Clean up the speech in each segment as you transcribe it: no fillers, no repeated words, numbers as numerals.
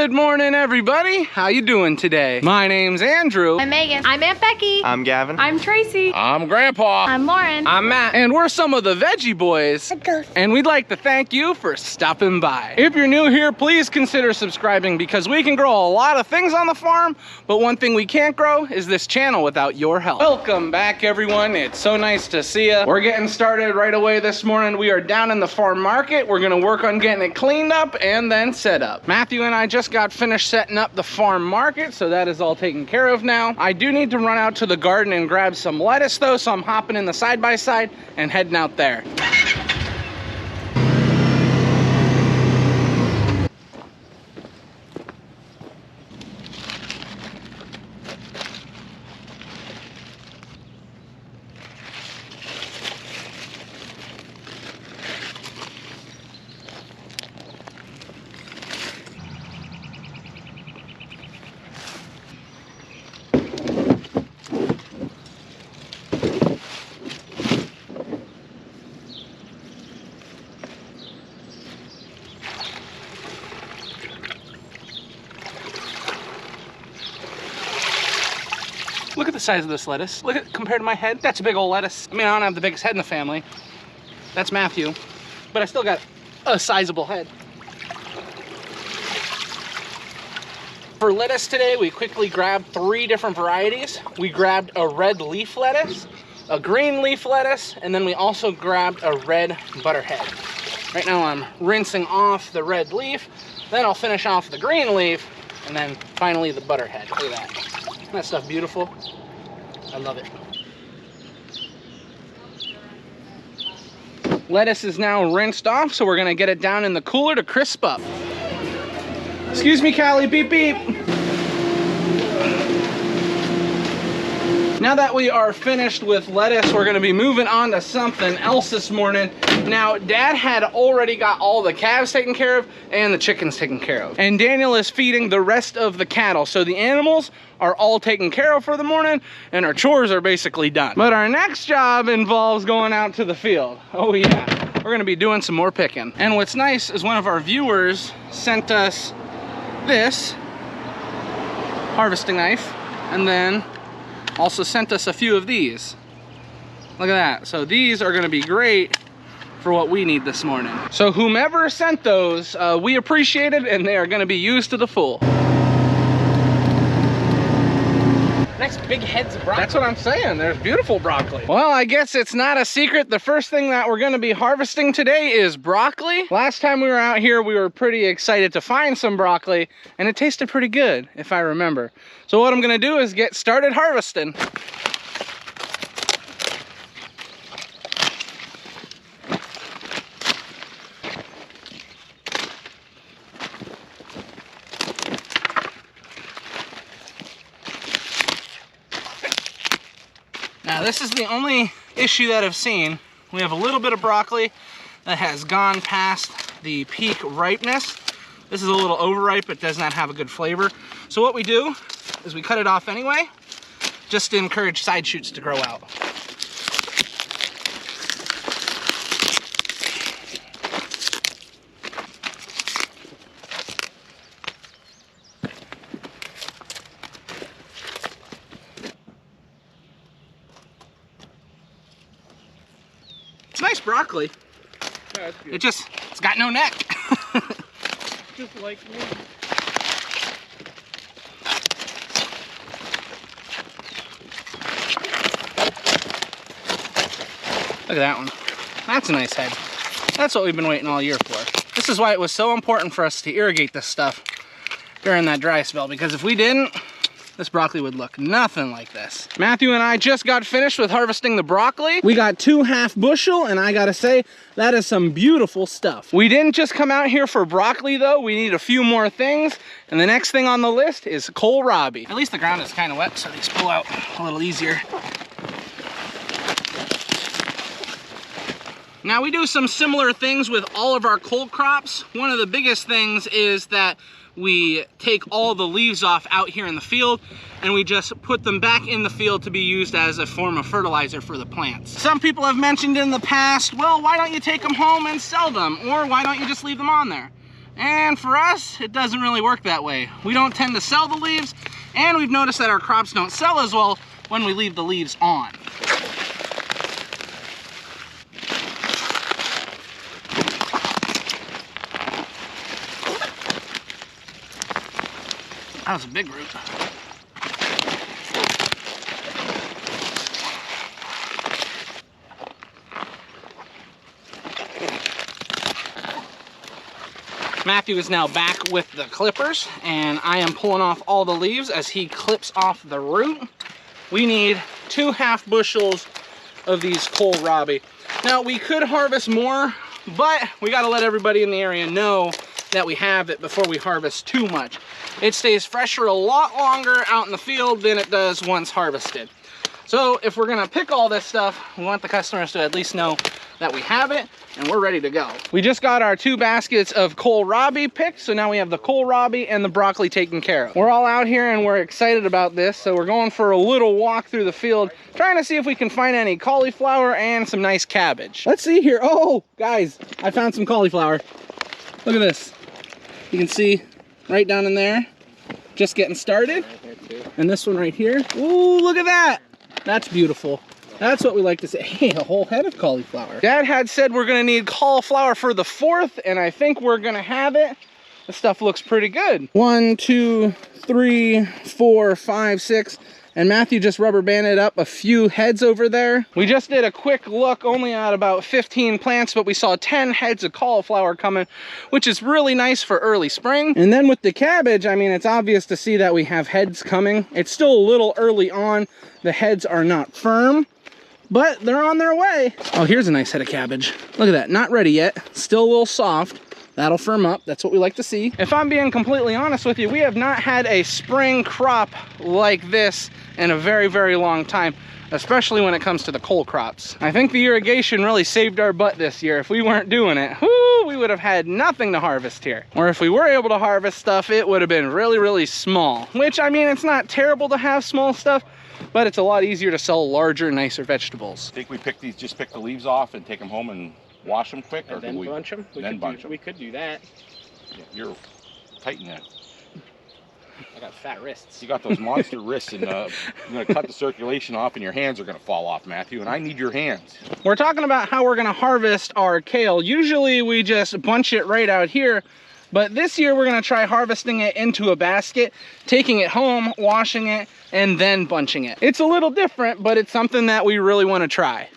Good morning, everybody. How you doing today? My name's Andrew. I'm Megan. I'm Aunt Becky. I'm Gavin. I'm Tracy. I'm Grandpa. I'm Lauren. I'm Matt. And we're some of the Veggie Boys. And we'd like to thank you for stopping by. If you're new here, please consider subscribing because we can grow a lot of things on the farm, but one thing we can't grow is this channel without your help. Welcome back, everyone. It's so nice to see you. We're getting started right away this morning. We are down in the farm market. We're gonna work on getting it cleaned up and then set up. Matthew and I just got finished setting up the farm market, so that is all taken care of now. I do need to run out to the garden and grab some lettuce though, so I'm hopping in the side-by-side and heading out there. Look at the size of this lettuce. Look at compared to my head. That's a big old lettuce. I mean, I don't have the biggest head in the family. That's Matthew, but I still got a sizable head. For lettuce today, we quickly grabbed 3 different varieties. We grabbed a red leaf lettuce, a green leaf lettuce, and then we also grabbed a red butterhead. Right now I'm rinsing off the red leaf, then I'll finish off the green leaf, and then finally the butterhead. Look at that. Isn't that stuff beautiful? I love it. Lettuce is now rinsed off, so we're gonna get it down in the cooler to crisp up. Excuse me, Callie, beep beep. Now that we are finished with lettuce, we're gonna be moving on to something else this morning. Now, Dad had already got all the calves taken care of and the chickens taken care of. And Daniel is feeding the rest of the cattle. So the animals are all taken care of for the morning and our chores are basically done. But our next job involves going out to the field. Oh yeah, we're gonna be doing some more picking. And what's nice is one of our viewers sent us this harvesting knife and then also sent us a few of these. Look at that. So these are gonna be great for what we need this morning. So whomever sent those, we appreciate it and they are gonna be used to the full. Nice big heads of broccoli. That's what I'm saying, there's beautiful broccoli. Well, I guess it's not a secret. The first thing that we're gonna be harvesting today is broccoli. Last time we were out here, we were pretty excited to find some broccoli and it tasted pretty good, if I remember. So what I'm gonna do is get started harvesting. Now this is the only issue that I've seen. We have a little bit of broccoli that has gone past the peak ripeness. This is a little overripe, it does not have a good flavor. So what we do is we cut it off anyway, just to encourage side shoots to grow out. It's nice broccoli. Yeah, that's good. It's got no neck. Just like me. Look at that one. That's a nice head. That's what we've been waiting all year for. This is why it was so important for us to irrigate this stuff during that dry spell, because if we didn't, this broccoli would look nothing like this. Matthew and I just got finished with harvesting the broccoli. We got 2 half bushel, and I gotta say, that is some beautiful stuff. We didn't just come out here for broccoli though, we need a few more things, and the next thing on the list is kohlrabi. At least the ground is kind of wet, so these pull out a little easier. Now we do some similar things with all of our cole crops. One of the biggest things is that we take all the leaves off out here in the field and we just put them back in the field to be used as a form of fertilizer for the plants. Some people have mentioned in the past, well, why don't you take them home and sell them? Or why don't you just leave them on there? And for us, it doesn't really work that way. We don't tend to sell the leaves, and we've noticed that our crops don't sell as well when we leave the leaves on. That was a big root. Matthew is now back with the clippers, and I am pulling off all the leaves as he clips off the root. We need 2½ bushels of these kohlrabi. Now, we could harvest more, but we gotta let everybody in the area know that we have it before we harvest too much. It stays fresher a lot longer out in the field than it does once harvested. So if we're gonna pick all this stuff, we want the customers to at least know that we have it and we're ready to go. We just got our 2 baskets of kohlrabi picked, so now we have the kohlrabi and the broccoli taken care of. We're all out here and we're excited about this, so we're going for a little walk through the field, trying to see if we can find any cauliflower and some nice cabbage. Let's see here. Oh, guys, I found some cauliflower. Look at this. You can see right down in there, just getting started. And this one right here. Ooh, look at that. That's beautiful. That's what we like to say. Hey, a whole head of cauliflower. Dad had said we're gonna need cauliflower for the 4th, and I think we're gonna have it. This stuff looks pretty good. 1, 2, 3, 4, 5, 6. And Matthew just rubber banded up a few heads over there. We just did a quick look, only at about 15 plants, but we saw 10 heads of cauliflower coming, which is really nice for early spring. And then with the cabbage, I mean, it's obvious to see that we have heads coming. It's still a little early on. The heads are not firm, but they're on their way. Oh, here's a nice head of cabbage. Look at that, not ready yet. Still a little soft. That'll firm up. That's what we like to see. If I'm being completely honest with you, we have not had a spring crop like this in a very, very long time, especially when it comes to the cole crops. I think the irrigation really saved our butt this year. If we weren't doing it, whoo, we would have had nothing to harvest here. Or if we were able to harvest stuff, it would have been really, really small. Which, I mean, it's not terrible to have small stuff, but it's a lot easier to sell larger, nicer vegetables. I think we just pick the leaves off and take them home and wash them quick, or and then bunch them. We could do that. Yeah, you're tight in that. I got fat wrists. You got those monster wrists, and you're gonna cut the circulation off, and your hands are gonna fall off, Matthew. And I need your hands. We're talking about how we're gonna harvest our kale. Usually we just bunch it right out here, but this year we're gonna try harvesting it into a basket, taking it home, washing it, and then bunching it. It's a little different, but it's something that we really want to try.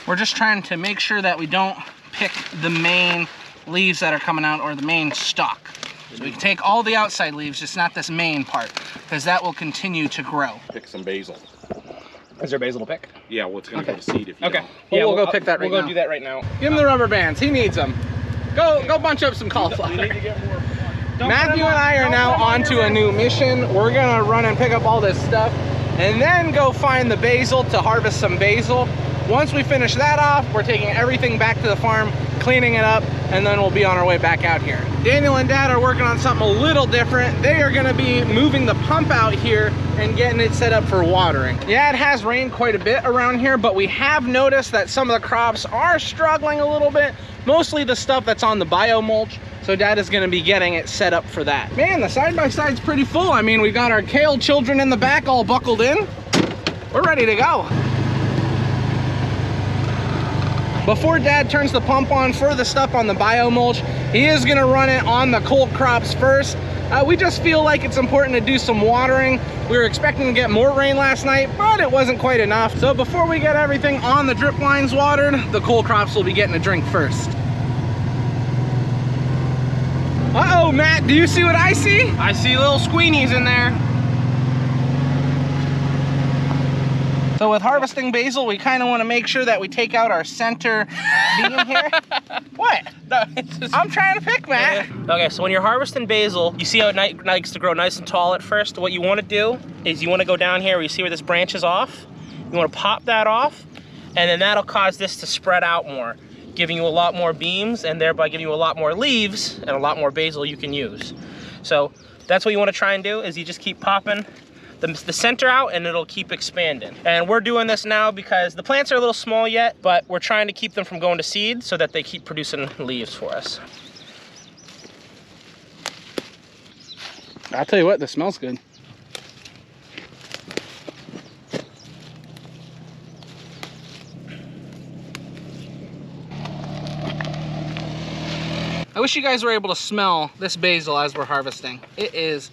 We're just trying to make sure that we don't pick the main leaves that are coming out, or the main stalk. So we can take all the outside leaves, just not this main part, because that will continue to grow. Pick some basil. Is there basil to pick? Yeah, well, it's gonna go to seed if you Okay. don't. Well, yeah, we'll go pick that right now. We'll go do that right now. Give him the rubber bands. He needs them. Go bunch up some cauliflower. We need to get more. Matthew and I are now on to a new mission. We're gonna run and pick up all this stuff and then go find the basil to harvest some basil. Once we finish that off, we're taking everything back to the farm, cleaning it up, and then we'll be on our way back out here. Daniel and Dad are working on something a little different. They are gonna be moving the pump out here and getting it set up for watering. Yeah, it has rained quite a bit around here, but we have noticed that some of the crops are struggling a little bit, mostly the stuff that's on the bio mulch. So Dad is gonna be getting it set up for that. Man, the side-by-side's pretty full. I mean, we got our kale children in the back all buckled in. We're ready to go. Before Dad turns the pump on for the stuff on the bio mulch, he is gonna run it on the cole crops first. We just feel like it's important to do some watering. We were expecting to get more rain last night, but it wasn't quite enough. So before we get everything on the drip lines watered, the cole crops will be getting a drink first. Uh-oh, Matt, do you see what I see? I see little squeenies in there. So with harvesting basil, we kind of want to make sure that we take out our center beam here. What? No, it's just... I'm trying to pick, Matt. Okay, so when you're harvesting basil, you see how it likes to grow nice and tall at first? What you want to do is you want to go down here where you see where this branch is off. You want to pop that off, and then that'll cause this to spread out more. giving you a lot more beams and thereby giving you a lot more leaves and a lot more basil you can use. So that's what you want to try and do, is you just keep popping the center out and it'll keep expanding. And we're doing this now because the plants are a little small yet, but we're trying to keep them from going to seed so that they keep producing leaves for us. I'll tell you what, this smells good. I wish you guys were able to smell this basil as we're harvesting. It is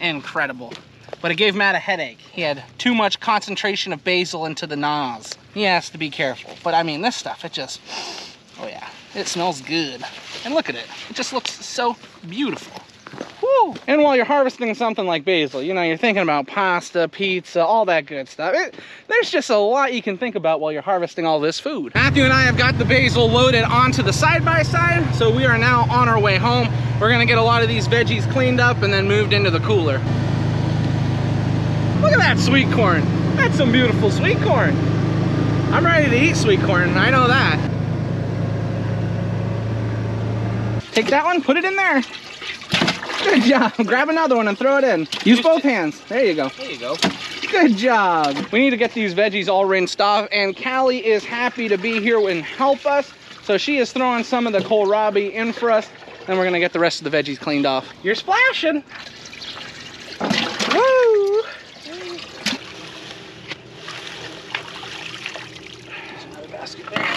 incredible. But it gave Matt a headache. He had too much concentration of basil into the nos. He has to be careful. But I mean, this stuff, it just, oh yeah, it smells good. And look at it. It just looks so beautiful. Woo! And while you're harvesting something like basil, you know, you're thinking about pasta, pizza, all that good stuff. There's just a lot you can think about while you're harvesting all this food. Matthew and I have got the basil loaded onto the side-by-side, so we are now on our way home. We're gonna get a lot of these veggies cleaned up and then moved into the cooler. Look at that sweet corn. That's some beautiful sweet corn. I'm ready to eat sweet corn, I know that. Take that one, put it in there. Good job. Grab another one and throw it in. Use both hands. There you go. There you go. Good job. We need to get these veggies all rinsed off, and Callie is happy to be here and help us. So she is throwing some of the kohlrabi in for us, and we're gonna get the rest of the veggies cleaned off. You're splashing. Woo! There's another basket there.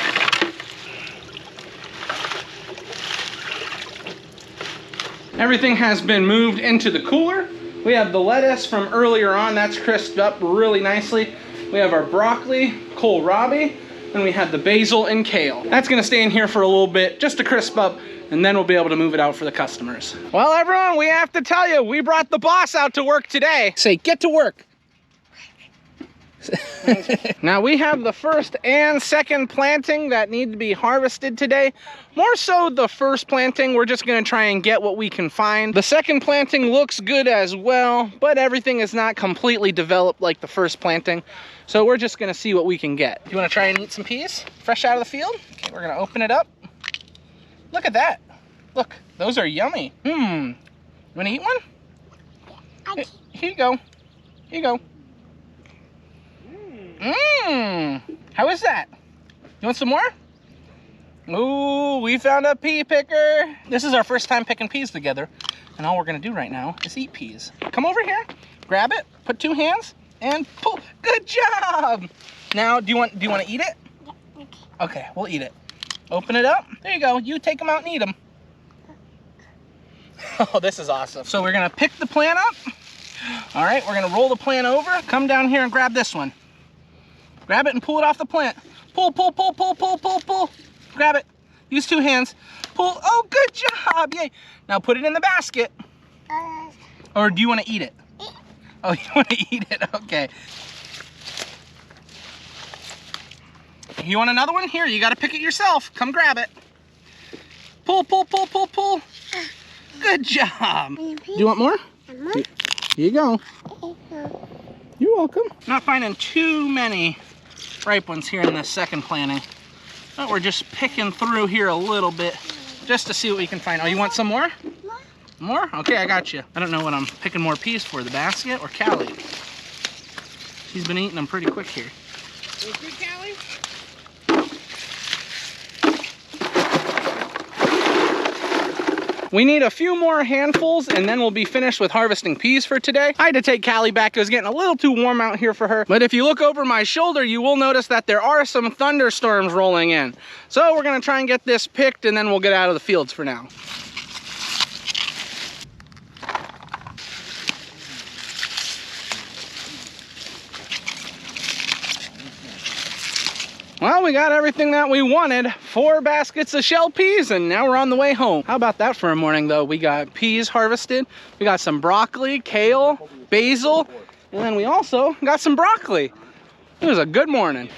Everything has been moved into the cooler. We have the lettuce from earlier on, that's crisped up really nicely. We have our broccoli, kohlrabi, and we have the basil and kale. That's gonna stay in here for a little bit just to crisp up, and then we'll be able to move it out for the customers. Well, everyone, we have to tell you, we brought the boss out to work today. Say, get to work. Now we have the first and second planting that need to be harvested today. More so the first planting, we're just gonna try and get what we can find. The second planting looks good as well, but everything is not completely developed like the first planting. So we're just gonna see what we can get. You wanna try and eat some peas, fresh out of the field? Okay, we're gonna open it up. Look at that. Look, those are yummy. You wanna eat one? Here you go, here you go. How is that? You want some more? Ooh, we found a pea picker. This is our first time picking peas together, and all we're gonna do right now is eat peas. Come over here, grab it, put 2 hands, and pull. Good job! Now, do you want to eat it? Yeah. Okay, we'll eat it. Open it up. There you go. You take them out and eat them. Oh, this is awesome. So we're gonna pick the plant up. All right, we're gonna roll the plant over. Come down here and grab this one. Grab it and pull it off the plant. Pull, pull, pull, pull, pull, pull, pull. Grab it. Use 2 hands. Pull. Oh, good job. Yay. Now put it in the basket. Or do you want to eat it? Oh, you want to eat it? Okay. You want another one? Here, you got to pick it yourself. Come grab it. Pull, pull, pull, pull, pull. Good job. Do you want more? Here you go. You're welcome. Not finding too many ripe ones here in this second planting, but we're just picking through here a little bit just to see what we can find. Oh, you want some more? More? Okay, I got you. I don't know what I'm picking more peas for, the basket or Callie. She's been eating them pretty quick here. Thank you, Callie. We need a few more handfuls and then we'll be finished with harvesting peas for today. I had to take Callie back. It was getting a little too warm out here for her. But if you look over my shoulder, you will notice that there are some thunderstorms rolling in. So we're gonna try and get this picked and then we'll get out of the fields for now. Well, we got everything that we wanted. 4 baskets of shell peas, and now we're on the way home. How about that for a morning, though? We got peas harvested. We got some broccoli, kale, basil, and then we also got some broccoli. It was a good morning.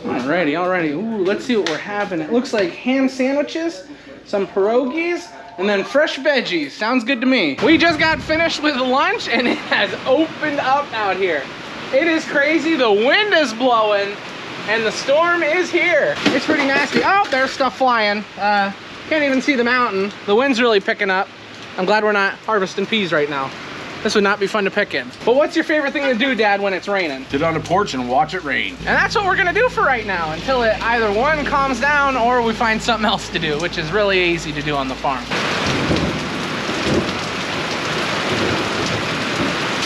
All Alrighty. Ooh, let's see what we're having. It looks like ham sandwiches, some pierogies, and then fresh veggies. Sounds good to me. We just got finished with lunch and it has opened up out here. It is crazy. The wind is blowing and the storm is here. It's pretty nasty. Oh, there's stuff flying. Can't even see the mountain. The wind's really picking up. I'm glad we're not harvesting peas right now. This would not be fun to pick in. But what's your favorite thing to do, Dad, when it's raining? Sit on the porch and watch it rain. And that's what we're gonna do for right now until it either one calms down or we find something else to do, which is really easy to do on the farm.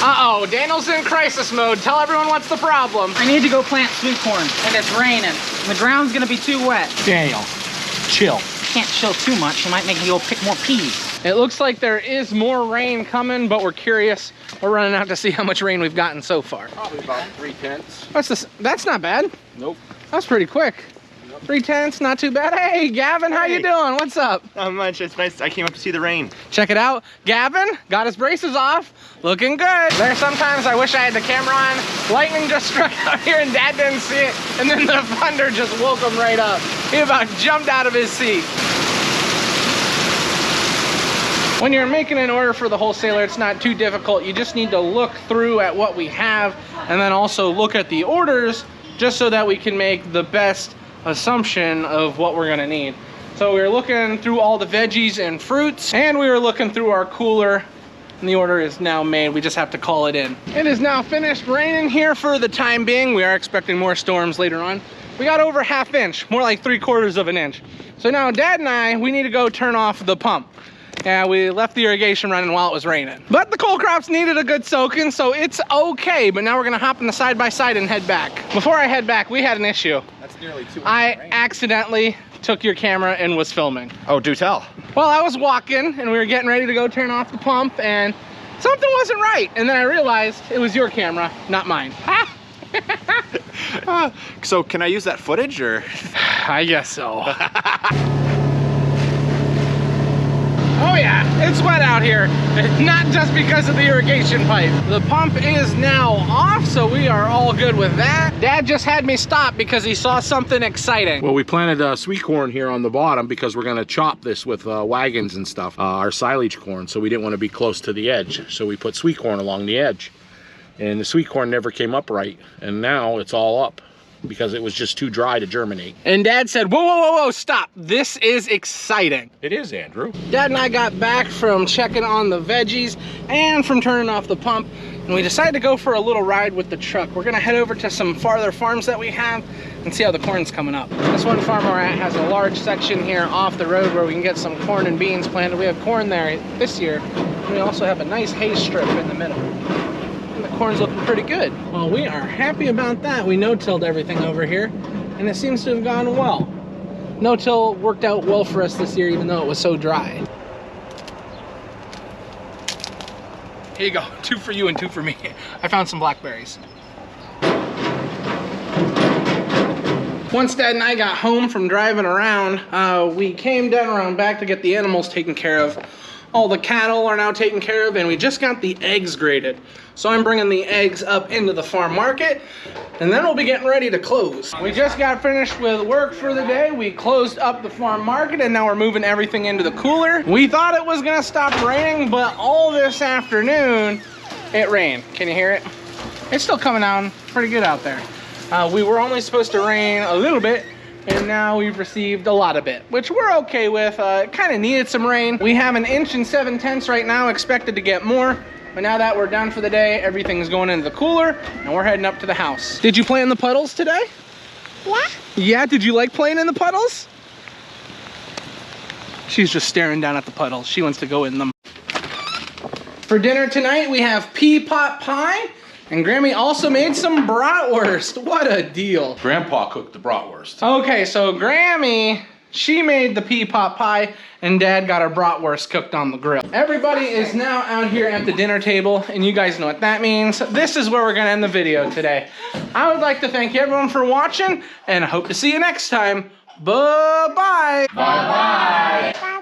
Uh-oh, Daniel's in crisis mode. Tell everyone what's the problem. I need to go plant sweet corn and it's raining. The ground's gonna be too wet. Daniel, chill. Can't chill too much. You might make me go pick more peas. It looks like there is more rain coming, but we're curious. We're running out to see how much rain we've gotten so far. Probably about 3/10. What's this? That's not bad. Nope. That's pretty quick. 3/10, not too bad. Hey, Gavin, how you doing? What's up? Not much. It's nice. I came up to see the rain. Check it out. Gavin got his braces off. Looking good. There's sometimes I wish I had the camera on. Lightning just struck out here and Dad didn't see it. And then the thunder just woke him right up. He about jumped out of his seat. When you're making an order for the wholesaler, it's not too difficult. You just need to look through at what we have and then also look at the orders just so that we can make the best assumption of what we're gonna need. So we were looking through all the veggies and fruits and we were looking through our cooler and the order is now made. We just have to call it in. It is now finished raining here for the time being. We are expecting more storms later on. We got over 1/2 inch, more like 3/4 of an inch. So now Dad and I, we need to go turn off the pump. Yeah, we left the irrigation running while it was raining. But the cole crops needed a good soaking, so it's okay. But now we're gonna hop in the side-by-side and head back. Before I head back, we had an issue. That's nearly 2 I accidentally took your camera and was filming. Oh, do tell. Well, I was walking and we were getting ready to go turn off the pump and something wasn't right. And then I realized it was your camera, not mine. So can I use that footage or? I guess so. Oh yeah, it's wet out here. Not just because of the irrigation pipe. The pump is now off, so we are all good with that. Dad just had me stop because he saw something exciting. Well, we planted sweet corn here on the bottom because we're gonna chop this with wagons and stuff, our silage corn, so we didn't want to be close to the edge. So we put sweet corn along the edge. And the sweet corn never came up right, and now it's all up because it was just too dry to germinate. And Dad said, whoa, stop. This is exciting. It is, Andrew. Dad and I got back from checking on the veggies and from turning off the pump, and we decided to go for a little ride with the truck. We're gonna head over to some farther farms that we have and see how the corn's coming up. This one farm we're at has a large section here off the road where we can get some corn and beans planted. We have corn there this year, and we also have a nice hay strip in the middle. Corn's looking pretty good. Well, we are happy about that. We no-tilled everything over here and it seems to have gone well. No-till worked out well for us this year even though it was so dry. Here you go, 2 for you and 2 for me. I found some blackberries. Once Dad and I got home from driving around, we came down around back to get the animals taken care of. All the cattle are now taken care of and we just got the eggs graded. So I'm bringing the eggs up into the farm market and then we'll be getting ready to close. We just got finished with work for the day. We closed up the farm market and now we're moving everything into the cooler. We thought it was gonna stop raining, but all this afternoon it rained. Can you hear it? It's still coming down pretty good out there. We were only supposed to rain a little bit, and now we've received a lot of it, which we're okay with. It kind of needed some rain. We have 1 7/10 inches right now, expected to get more. But now that we're done for the day, everything's going into the cooler, and we're heading up to the house. Did you play in the puddles today? Yeah. Yeah, did you like playing in the puddles? She's just staring down at the puddles. She wants to go in them. For dinner tonight, we have pea pot pie. And Grammy also made some bratwurst. What a deal. Grandpa cooked the bratwurst. Okay, so Grammy, she made the pea pot pie and Dad got our bratwurst cooked on the grill. Everybody is now out here at the dinner table and you guys know what that means. This is where we're gonna end the video today. I would like to thank everyone for watching and I hope to see you next time. Bye-bye. Bye-bye. Bye.